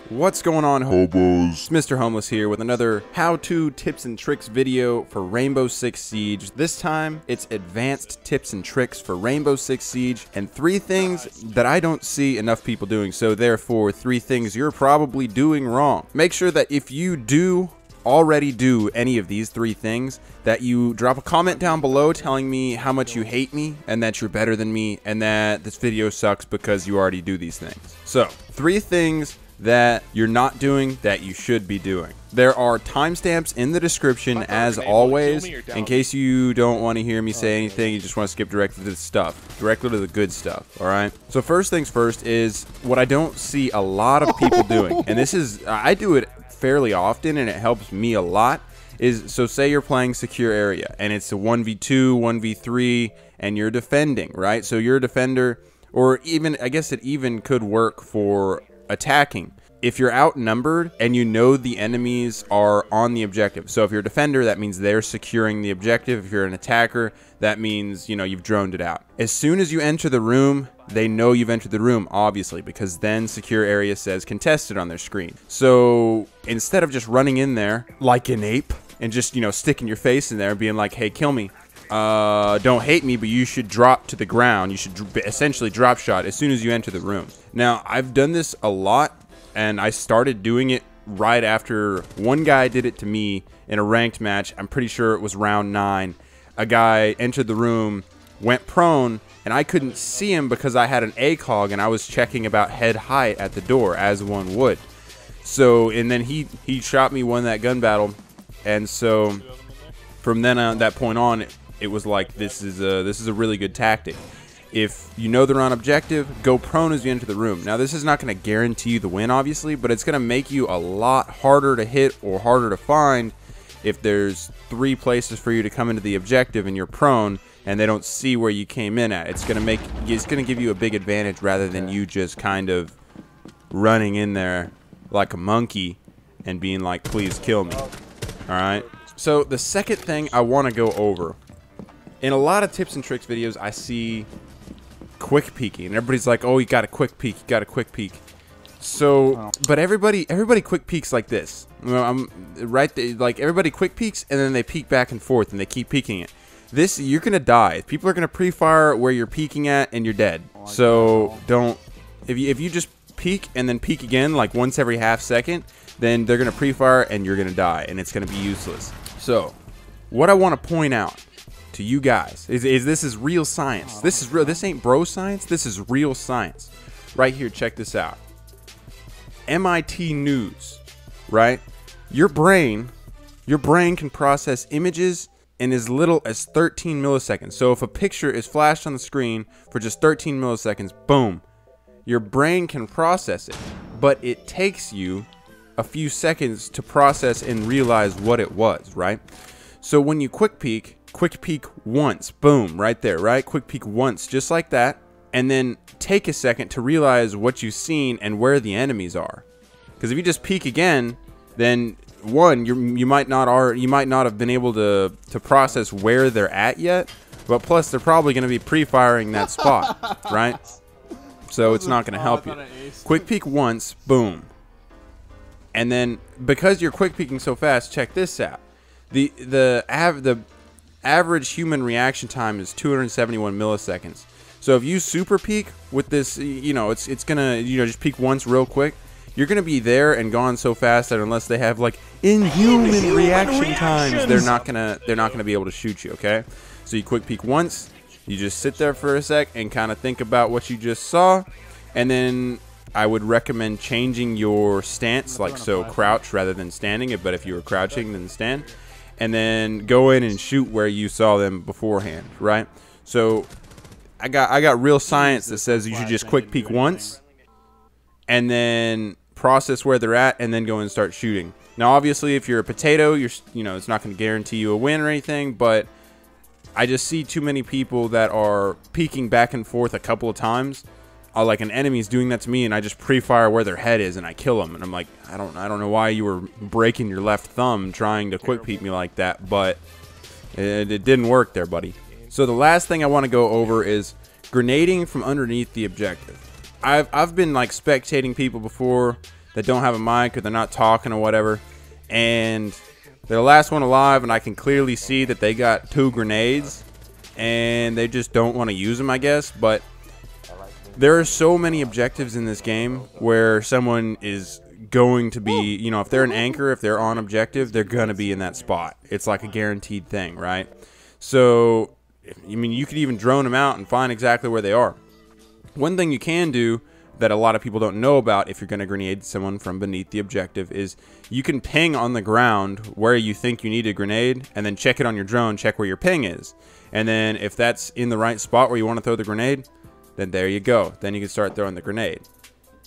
What's going on, hobos? Mr. Homeless here with another how-to tips and tricks video for Rainbow Six Siege. This time, it's advanced tips and tricks for Rainbow Six Siege and 3 things that I don't see enough people doing. So therefore, 3 things you're probably doing wrong. Make sure that if you do already do any of these 3 things, that you drop a comment down below telling me how much you hate me and that you're better than me and that this video sucks because you already do these things. So 3 things that you're not doing that you should be doing. There are timestamps in the description as always, in case you don't want to hear me say anything, you just want to skip directly to the stuff, directly to the good stuff, alright? So first things first is what I don't see a lot of people doing, and this is, I do it fairly often and it helps me a lot, is, so say you're playing secure area and it's a 1v2, 1v3, and you're defending, right? So you're a defender, or even, I guess it even could work for attacking. If you're outnumbered and you know the enemies are on the objective, so if you're a defender, that means they're securing the objective. If you're an attacker, that means, you know, you've droned it out. As soon as you enter the room, they know you've entered the room, obviously, because then secure area says contested on their screen. So instead of just running in there like an ape and just, you know, sticking your face in there and being like, hey, kill me, don't hate me, but you should drop to the ground. You should essentially drop shot as soon as you enter the room. Now, I've done this a lot, and I started doing it right after one guy did it to me in a ranked match. I'm pretty sure it was round 9. A guy entered the room, went prone, and I couldn't see him because I had an ACOG and I was checking about head height at the door, as one would. So, and then he shot me, won that gun battle, and so from then on, that point on, it was like, this is a really good tactic. If you know they're on objective, go prone as you enter the room. Now, this is not going to guarantee you the win, obviously, but it's going to make you a lot harder to hit or harder to find if there's 3 places for you to come into the objective and you're prone and they don't see where you came in at. It's going to give you a big advantage rather than you just kind of running in there like a monkey and being like, please kill me. All right? So the second thing I want to go over, in a lot of tips and tricks videos, I see quick peeking, and everybody's like, oh, you got a quick peek, you got a quick peek. So, but everybody quick peeks like this. Well, I'm right there, like everybody quick peeks and then they peek back and forth and they keep peeking it. This, you're gonna die. People are gonna pre-fire where you're peeking at and you're dead. So don't, if you just peek and then peek again like once every half second, then they're gonna pre-fire and you're gonna die and it's gonna be useless. So what I want to point out to you guys is this is real science. This is real. This ain't bro science. This is real science. Right here, check this out. MIT News, right? Your brain can process images in as little as 13 milliseconds. So if a picture is flashed on the screen for just 13 milliseconds, boom, your brain can process it. But it takes you a few seconds to process and realize what it was, right? So when you quick peek once, boom, right there, right? Quick peek once, just like that, and then take a second to realize what you've seen and where the enemies are. Because if you just peek again, then one, you might not have been able to process where they're at yet, but plus they're probably going to be pre-firing that spot, right? So it's not going to help you. Quick peek once, boom, and then because you're quick peeking so fast, check this out. The average human reaction time is 271 milliseconds. So if you super peek with this, you know, it's gonna, you know, just peek once real quick, you're gonna be there and gone so fast that unless they have like inhuman reaction times, they're not gonna be able to shoot you. Okay, so you quick peek once, you just sit there for a sec and kind of think about what you just saw, and then I would recommend changing your stance, like so crouch rather than standing it, but if you were crouching, then stand. And then go in and shoot where you saw them beforehand, right? So I got real science that says you should just quick peek once and then process where they're at and then go and start shooting. Now obviously if you're a potato, you know, it's not going to guarantee you a win or anything, but I just see too many people that are peeking back and forth a couple of times. Like an enemy's doing that to me and I just pre-fire where their head is and I kill them, and I'm like, I don't know why you were breaking your left thumb trying to quick peek me like that, but it didn't work there, buddy. So the last thing I want to go over is grenading from underneath the objective. I've been like spectating people before that don't have a mic or they're not talking or whatever, and they're the last one alive, and I can clearly see that they got 2 grenades and they just don't want to use them, I guess. But there are so many objectives in this game where someone is going to be, you know, if they're an anchor, if they're on objective, they're going to be in that spot. It's like a guaranteed thing, right? So, I mean, you could even drone them out and find exactly where they are. One thing you can do that a lot of people don't know about if you're going to grenade someone from beneath the objective is you can ping on the ground where you think you need a grenade, and then check it on your drone, check where your ping is. And then if that's in the right spot where you want to throw the grenade, then there you go. Then you can start throwing the grenade.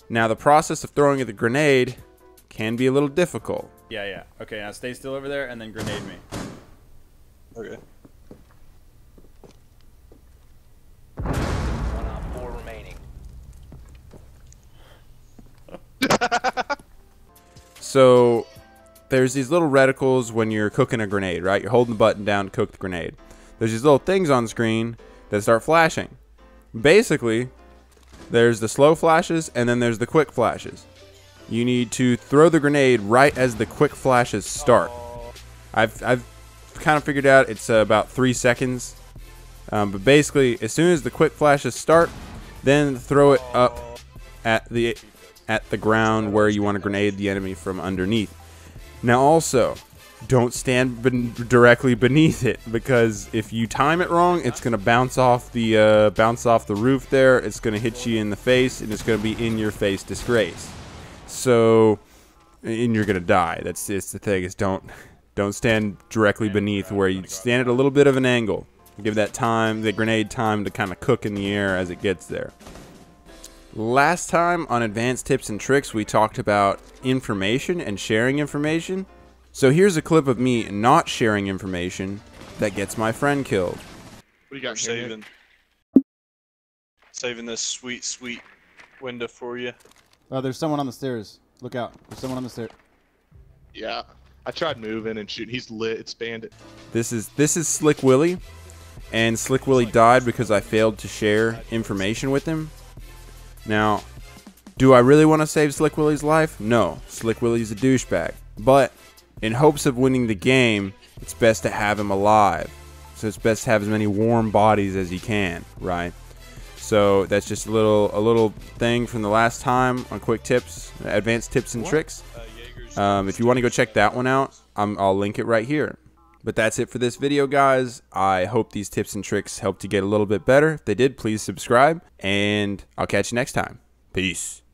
Now, the process of throwing the grenade can be a little difficult. Yeah. Okay, now stay still over there and then grenade me. Okay. 1 on 4 remaining. So there's these little reticles when you're cooking a grenade, right? You're holding the button down to cook the grenade. There's these little things on the screen that start flashing. Basically, there's the slow flashes and then there's the quick flashes. You need to throw the grenade right as the quick flashes start. I've kind of figured out it's about 3 seconds. But basically, as soon as the quick flashes start, then throw it up at the ground where you want to grenade the enemy from underneath. Now also, don't stand directly beneath it, because if you time it wrong, it's going to bounce off the roof there. It's going to hit you in the face, and it's going to be in your face disgrace. So, and you're going to die. That's just the thing, is don't stand directly beneath, where you stand at a little bit of an angle. Give that time, the grenade time, to kind of cook in the air as it gets there. Last time on Advanced Tips and Tricks, we talked about information and sharing information. So here's a clip of me not sharing information that gets my friend killed. What do you got saving? Saving this sweet window for you. Oh, there's someone on the stairs. Look out. There's someone on the stairs. Yeah. I tried moving and shooting. He's lit. It's bandit. This is Slick Willy, and Slick Willy died because I failed to share information with him. Now, do I really want to save Slick Willy's life? No. Slick Willy's a douchebag. But in hopes of winning the game, it's best to have him alive. So it's best to have as many warm bodies as you can, right? So that's just a little thing from the last time on Quick Tips, Advanced Tips and Tricks. If you want to go check that one out, I'll link it right here. But that's it for this video, guys. I hope these tips and tricks helped you get a little bit better. If they did, please subscribe, and I'll catch you next time. Peace.